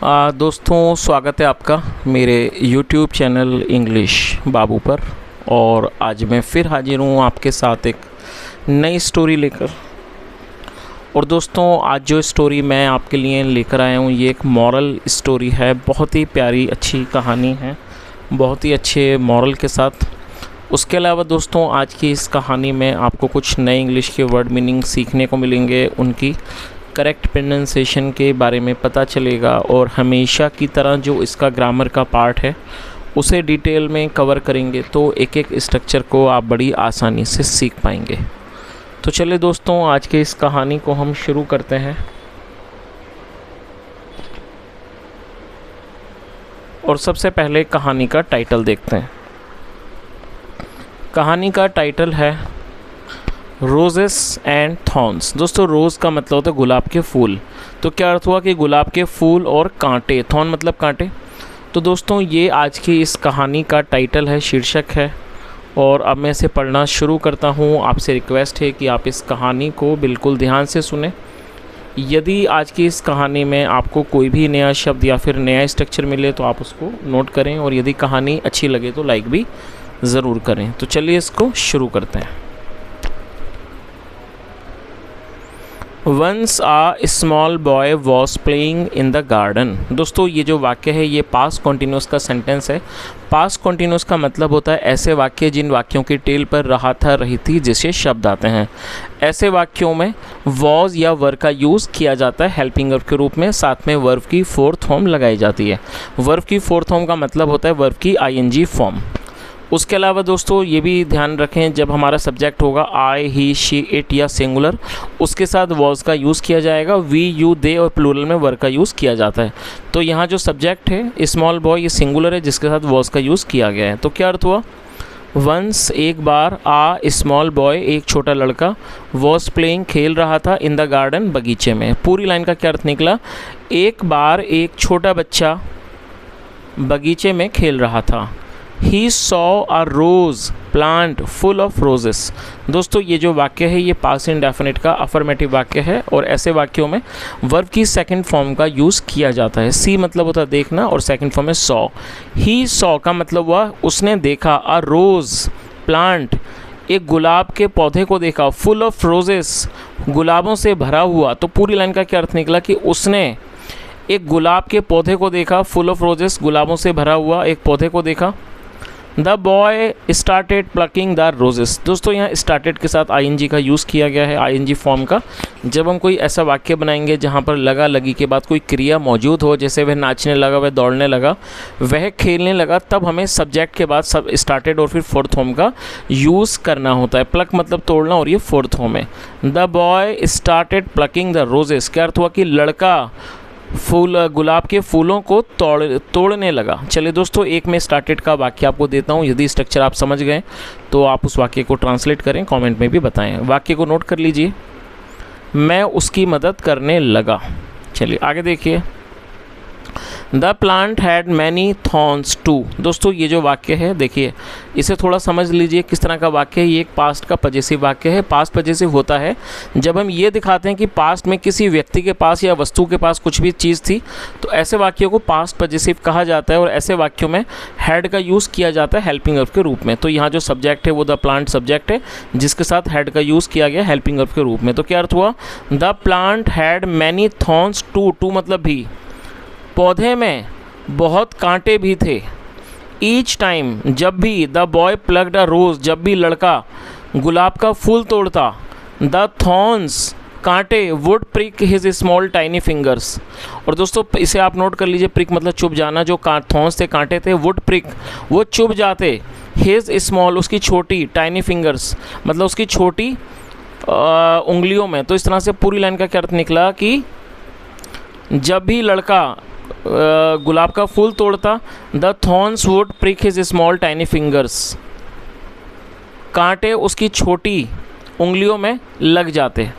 दोस्तों, स्वागत है आपका मेरे YouTube चैनल इंग्लिश बाबू पर। और आज मैं फिर हाजिर हूँ आपके साथ एक नई स्टोरी लेकर। और दोस्तों, आज जो स्टोरी मैं आपके लिए लेकर आया हूँ ये एक मॉरल स्टोरी है। बहुत ही प्यारी अच्छी कहानी है, बहुत ही अच्छे मॉरल के साथ। उसके अलावा दोस्तों, आज की इस कहानी में आपको कुछ नए इंग्लिश के वर्ड मीनिंग सीखने को मिलेंगे, उनकी करेक्ट प्रोनाउंसिएशन के बारे में पता चलेगा और हमेशा की तरह जो इसका ग्रामर का पार्ट है उसे डिटेल में कवर करेंगे, तो एक एक स्ट्रक्चर को आप बड़ी आसानी से सीख पाएंगे। तो चलिए दोस्तों, आज के इस कहानी को हम शुरू करते हैं। और सबसे पहले कहानी का टाइटल देखते हैं। कहानी का टाइटल है रोजेस एंड थॉर्न्स। दोस्तों, रोज़ का मतलब होता है गुलाब के फूल। तो क्या अर्थ हुआ कि गुलाब के फूल और कांटे, थॉर्न मतलब कांटे। तो दोस्तों, ये आज की इस कहानी का टाइटल है, शीर्षक है। और अब मैं इसे पढ़ना शुरू करता हूँ। आपसे रिक्वेस्ट है कि आप इस कहानी को बिल्कुल ध्यान से सुने। यदि आज की इस कहानी में आपको कोई भी नया शब्द या फिर नया स्ट्रक्चर मिले तो आप उसको नोट करें, और यदि कहानी अच्छी लगे तो लाइक भी ज़रूर करें। तो चलिए इसको शुरू करते हैं। Once a small boy was playing in the garden। दोस्तों, ये जो वाक्य है ये पास्ट कॉन्टिन्यूस का सेंटेंस है। पास्ट कॉन्टिन्यूस का मतलब होता है ऐसे वाक्य जिन वाक्यों की टेल पर रहा था, रही थी, जिससे शब्द आते हैं। ऐसे वाक्यों में was या वर्ब का यूज़ किया जाता है हेल्पिंग वर्ब के रूप में। साथ में वर्ब की फोर्थ फॉर्म लगाई जाती है। वर्ब की फोर्थ फॉर्म का मतलब होता है वर्ब की ing फॉर्म। उसके अलावा दोस्तों, ये भी ध्यान रखें, जब हमारा सब्जेक्ट होगा आई, ही, शी, इट या सिंगुलर, उसके साथ वॉज का यूज़ किया जाएगा। वी, यू, दे और प्लूरल में वर्ब का यूज़ किया जाता है। तो यहाँ जो सब्जेक्ट है स्मॉल बॉय, ये सिंगुलर है जिसके साथ वॉज का यूज़ किया गया है। तो क्या अर्थ हुआ? वंस एक बार, आ स्मॉल बॉय एक छोटा लड़का, वॉज प्लेइंग खेल रहा था, इन द गार्डन बगीचे में। पूरी लाइन का क्या अर्थ निकला? एक बार एक छोटा बच्चा बगीचे में खेल रहा था। He saw a rose plant full of roses। दोस्तों, ये जो वाक्य है ये पास्ट इंडेफिनिट का अफर्मेटिव वाक्य है, और ऐसे वाक्यों में वर्ब की सेकंड फॉर्म का यूज़ किया जाता है। सी मतलब होता है देखना, और सेकंड फॉर्म है सॉ। He saw का मतलब हुआ उसने देखा, a rose plant एक गुलाब के पौधे को देखा, full of roses गुलाबों से भरा हुआ। तो पूरी लाइन का क्या अर्थ निकला कि उसने एक गुलाब के पौधे को देखा, full of roses गुलाबों से भरा हुआ एक पौधे को देखा। The boy started plucking the roses. दोस्तों, यहाँ स्टार्टेड के साथ आईएनजी का यूज़ किया गया है, आईएनजी फॉर्म का। जब हम कोई ऐसा वाक्य बनाएंगे जहाँ पर लगा लगी के बाद कोई क्रिया मौजूद हो, जैसे वह नाचने लगा, वह दौड़ने लगा, वह खेलने लगा, तब हमें सब्जेक्ट के बाद सब स्टार्टेड और फिर फोर्थ फॉर्म का यूज़ करना होता है। प्लक मतलब तोड़ना, और ये फोर्थ फॉर्म है। The boy started plucking the roses. क्या अर्थ हुआ कि लड़का गुलाब के फूलों को तोड़ने लगा। चलिए दोस्तों, एक मैं स्टार्टेड का वाक्य आपको देता हूँ। यदि स्ट्रक्चर आप समझ गए तो आप उस वाक्य को ट्रांसलेट करें, कमेंट में भी बताएं। वाक्य को नोट कर लीजिए। मैं उसकी मदद करने लगा। चलिए आगे देखिए। The plant had many thorns too. दोस्तों, ये जो वाक्य है देखिए, इसे थोड़ा समझ लीजिए किस तरह का वाक्य है। ये एक पास्ट का पजेसिव वाक्य है। पास्ट पजेसिव होता है जब हम ये दिखाते हैं कि पास्ट में किसी व्यक्ति के पास या वस्तु के पास कुछ भी चीज़ थी, तो ऐसे वाक्यों को पास्ट पजेसिव कहा जाता है। और ऐसे वाक्यों में हैड का यूज़ किया जाता है हेल्पिंग वर्ब के रूप में। तो यहाँ जो सब्जेक्ट है वो द प्लांट सब्जेक्ट है, जिसके साथ हैड का यूज़ किया गया हेल्पिंग वर्ब के रूप में। तो क्या अर्थ हुआ? The plant had many thorns too. Too मतलब भी, पौधे में बहुत कांटे भी थे। ईच टाइम जब भी, द बॉय प्लग्ड अ रोज जब भी लड़का गुलाब का फूल तोड़ता, द थॉर्न्स कांटे would prick his small tiny fingers. और दोस्तों, इसे आप नोट कर लीजिए। प्रिक मतलब चुभ जाना। जो थॉर्न्स थे, कांटे थे, वुड प्रिक वो चुभ जाते, हिज स्मॉल उसकी छोटी, टाइनी फिंगर्स मतलब उसकी छोटी उंगलियों में। तो इस तरह से पूरी लाइन का क्या अर्थ निकला कि जब भी लड़का गुलाब का फूल तोड़ता, the thorns would prick his small tiny fingers, कांटे उसकी छोटी उंगलियों में लग जाते।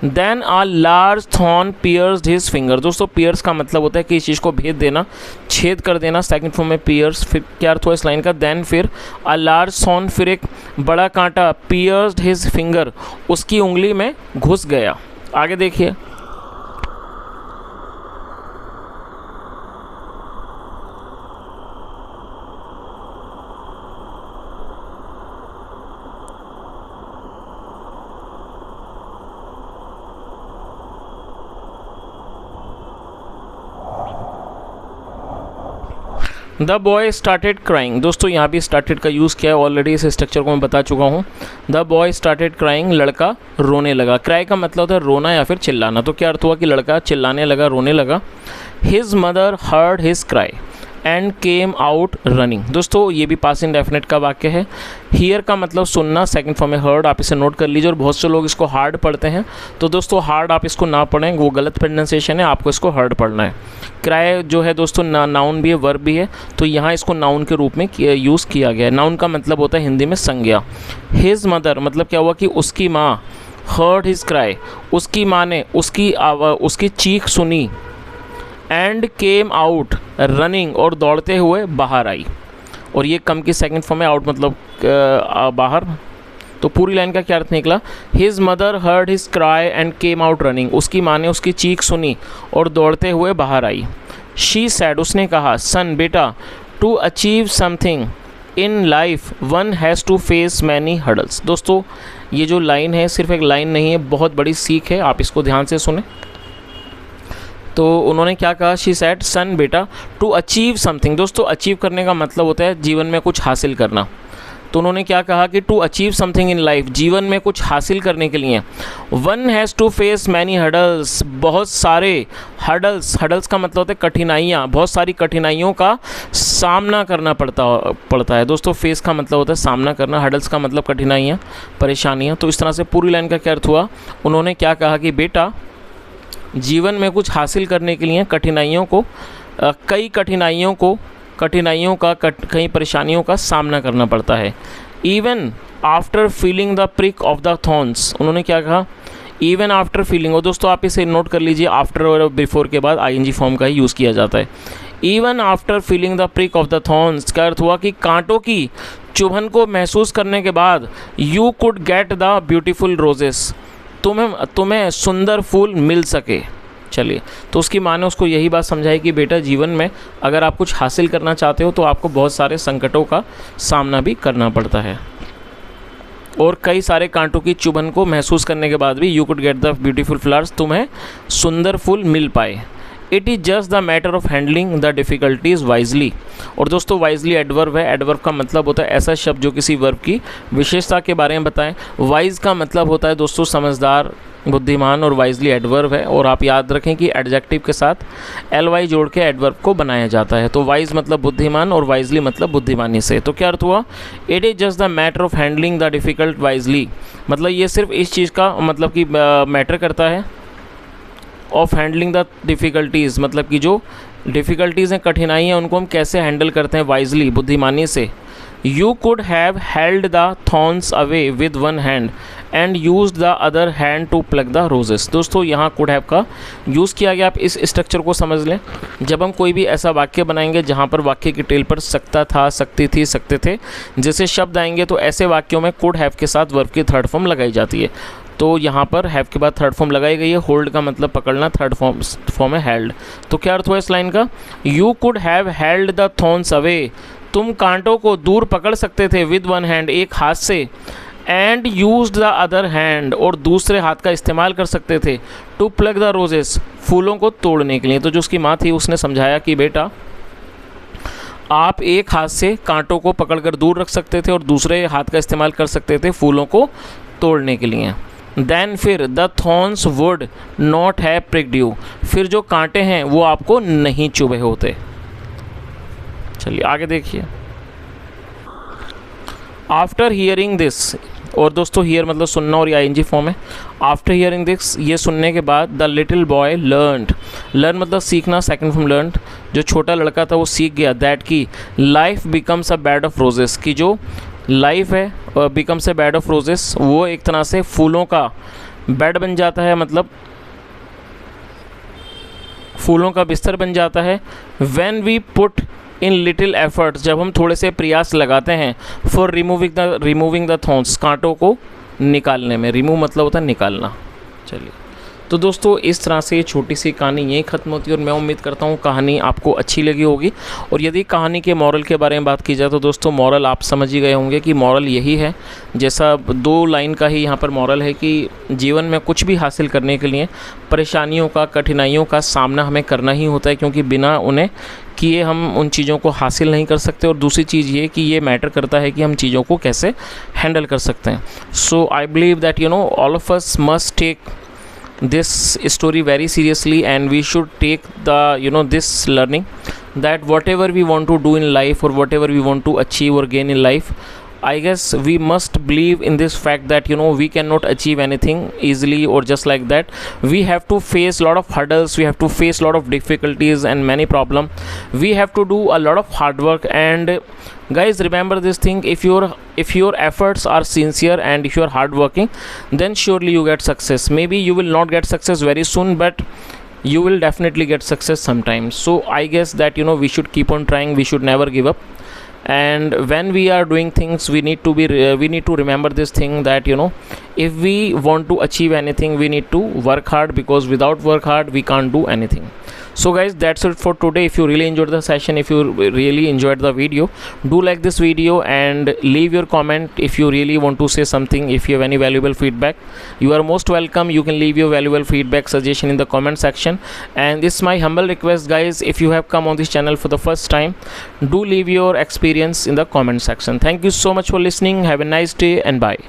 Then a large thorn pierced his finger. दोस्तों, पियर्स का मतलब होता है कि इस चीज़ को भेद देना, छेद कर देना। सेकंड फॉर्म में पियर्स। फिर क्या अर्थ हुआ इस लाइन का? देन फिर आ लार्ज थॉर्न, फिर एक बड़ा कांटा, पियर्स्ड हिज फिंगर उसकी उंगली में घुस गया। आगे देखिए। The boy started crying. दोस्तों यहाँ भी स्टार्टेड का यूज़ किया है, ऑलरेडी इस स्ट्रक्चर को मैं बता चुका हूँ। द बॉय स्टार्टेड क्राइंग, लड़का रोने लगा। क्राई का मतलब होता है रोना या फिर चिल्लाना, तो क्या अर्थ हुआ कि लड़का चिल्लाने लगा, रोने लगा। His mother heard his cry and came out running. दोस्तों ये भी पास्ट इंडेफिनिट का वाक्य है। हियर का मतलब सुनना, सेकंड फॉर्म में हर्ड, आप इसे नोट कर लीजिए। और बहुत से लोग इसको हार्ड पढ़ते हैं, तो दोस्तों हार्ड आप इसको ना पढ़ें, वो गलत प्रोनाउंसिएशन है, आपको इसको हर्ड पढ़ना है। क्राई जो है दोस्तों नाउन भी है, वर्ब भी है, तो यहाँ इसको नाउन के रूप में यूज़ किया गया है। नाउन का मतलब होता है हिंदी में संज्ञा। हिज मदर मतलब क्या हुआ कि उसकी माँ, हर्ड हिज क्राई, उसकी माँ ने उसकी चीख सुनी, एंड केम आउट रनिंग, और दौड़ते हुए बाहर आई। और ये कम की सेकंड फॉर्म में आउट मतलब बाहर। तो पूरी लाइन का क्या अर्थ निकला? His mother heard his cry and came out running, उसकी माँ ने उसकी चीख सुनी और दौड़ते हुए बाहर आई। शी सैड, उसने कहा, सन बेटा, to achieve something in life one has to face many hurdles. दोस्तों ये जो लाइन है सिर्फ एक लाइन नहीं है, बहुत बड़ी सीख है, आप इसको ध्यान से सुने। तो उन्होंने क्या कहा? शी सैड, सन बेटा, टू अचीव समथिंग। दोस्तों अचीव करने का मतलब होता है जीवन में कुछ हासिल करना। तो उन्होंने क्या कहा कि to achieve something in life, जीवन में कुछ हासिल करने के लिए one has to face many hurdles, बहुत सारे हर्डल्स का मतलब होता है कठिनाइयाँ, बहुत सारी कठिनाइयों का सामना करना पड़ता है। दोस्तों फेस का मतलब होता है सामना करना, हर्डल्स का मतलब कठिनाइयाँ, परेशानियाँ। तो इस तरह से पूरी लाइन का क्या अर्थ हुआ? उन्होंने क्या कहा कि बेटा जीवन में कुछ हासिल करने के लिए कई परेशानियों का सामना करना पड़ता है। Even after feeling the prick of the thorns, उन्होंने क्या कहा? Even after feeling. और दोस्तों आप इसे नोट कर लीजिए, आफ्टर और बिफोर के बाद आईएनजी फॉर्म का ही यूज़ किया जाता है। Even after feeling the prick of the thorns का अर्थ हुआ कि कांटों की चुभन को महसूस करने के बाद you could get the beautiful roses, तुम्हें सुंदर फूल मिल सके। चलिए, तो उसकी माँ ने उसको यही बात समझाई कि बेटा जीवन में अगर आप कुछ हासिल करना चाहते हो तो आपको बहुत सारे संकटों का सामना भी करना पड़ता है, और कई सारे कांटों की चुभन को महसूस करने के बाद भी you could get the beautiful flowers, तुम्हें सुंदर फूल मिल पाए। It is just the matter of handling the difficulties wisely. और दोस्तों वाइजली एडवर्ब है। एडवर्ब का मतलब होता है ऐसा शब्द जो किसी वर्ब की विशेषता के बारे में बताएं। वाइज का मतलब होता है दोस्तों समझदार, बुद्धिमान, और वाइजली एडवर्ब है। और आप याद रखें कि एडजेक्टिव के साथ ly जोड़ के एडवर्ब को बनाया जाता है। तो वाइज मतलब बुद्धिमान और वाइजली मतलब बुद्धिमानी से। तो क्या अर्थ हुआ? It is just the matter of handling the difficult wisely, मतलब ये सिर्फ इस चीज़ का मतलब कि मैटर करता है। ऑफ हैंडलिंग द डिफ़िकल्टीज़ मतलब कि जो डिफ़िकल्टीज़ हैं, कठिनाई हैं, उनको हम कैसे हैंडल करते हैं वाइजली, बुद्धिमानी से। You could have held the thorns away with one hand and use the other hand to plug the roses. दोस्तों यहाँ कुड हैव का यूज़ किया गया। आप इस स्ट्रक्चर को समझ लें। जब हम कोई भी ऐसा वाक्य बनाएंगे जहाँ पर वाक्य की टेल पर सकता था, सकती थी, सकते थे जैसे शब्द आएंगे, तो ऐसे वाक्यों में कुड हैव के साथ वर्ब की थर्ड फॉर्म लगाई जाती है। तो यहाँ पर हैव के बाद थर्ड फॉर्म लगाई गई है। होल्ड का मतलब पकड़ना, थर्ड फॉर्म है हेल्ड। तो क्या अर्थ हुआ इस लाइन का? You could have held the thorns away, तुम कांटों को दूर पकड़ सकते थे विद वन हैंड, एक हाथ से, and use the other hand, और दूसरे हाथ का इस्तेमाल कर सकते थे, टू प्लग द रोजेस, फूलों को तोड़ने के लिए। तो जो उसकी माँ थी उसने समझाया कि बेटा आप एक हाथ से कांटों को पकड़कर दूर रख सकते थे और दूसरे हाथ का इस्तेमाल कर सकते थे फूलों को तोड़ने के लिए। देन फिर the thorns would not have pricked you, फिर जो कांटे हैं वो आपको नहीं चुभे होते। चलिए आगे देखिए। आफ्टर हियरिंग दिस, और दोस्तों हियर मतलब सुनना और आईएनजी फॉर्म है। आफ्टर हियरिंग दिस, ये सुनने के बाद the little boy learned, learn मतलब सीखना, सेकंड फॉर्म लर्नड, जो छोटा लड़का था वो सीख गया दैट की life becomes a bed of roses, की जो लाइफ है becomes a bed of roses, वो एक तरह से फूलों का बेड बन जाता है, मतलब फूलों का बिस्तर बन जाता है। When we put in little efforts, जब हम थोड़े से प्रयास लगाते हैं, फॉर रिमूविंग द थॉर्न्स, कांटों को निकालने में। रिमूव मतलब होता है निकालना। चलिए तो दोस्तों इस तरह से छोटी सी कहानी यहीं ख़त्म होती है और मैं उम्मीद करता हूँ कहानी आपको अच्छी लगी होगी। और यदि कहानी के मॉरल के बारे में बात की जाए तो दोस्तों मॉरल आप समझ ही गए होंगे कि मॉरल यही है, जैसा 2 लाइन का ही यहाँ पर मॉरल है कि जीवन में कुछ भी हासिल करने के लिए परेशानियों का, कठिनाइयों का सामना हमें करना ही होता है, क्योंकि बिना उन्हें किए हम उन चीज़ों को हासिल नहीं कर सकते। और दूसरी चीज़ ये कि ये मैटर करता है कि हम चीज़ों को कैसे हैंडल कर सकते हैं। So I believe that all of us must take this story very seriously, and we should take the this learning that whatever we want to do in life or whatever we want to achieve or gain in life, I guess we must believe in this fact that we cannot achieve anything easily or just like that. We have to face a lot of hurdles, we have to face a lot of difficulties and many problems. We have to do a lot of hard work, and guys, remember this thing: if your efforts are sincere and if you are hard working, then surely you get success. Maybe you will not get success very soon, but you will definitely get success sometime. So I guess that we should keep on trying, we should never give up. And when we are doing things, we need to remember this thing that if we want to achieve anything, we need to work hard, because without work hard we can't do anything. So guys, that's it for today. If you really enjoyed the session, if you really enjoyed the video, do like this video and leave your comment. If you really want to say something, if you have any valuable feedback, you are most welcome. You can leave your valuable feedback, suggestion in the comment section. And this is my humble request, guys: if you have come on this channel for the first time, do leave your experience in the comment section. Thank you so much for listening. Have a nice day and bye.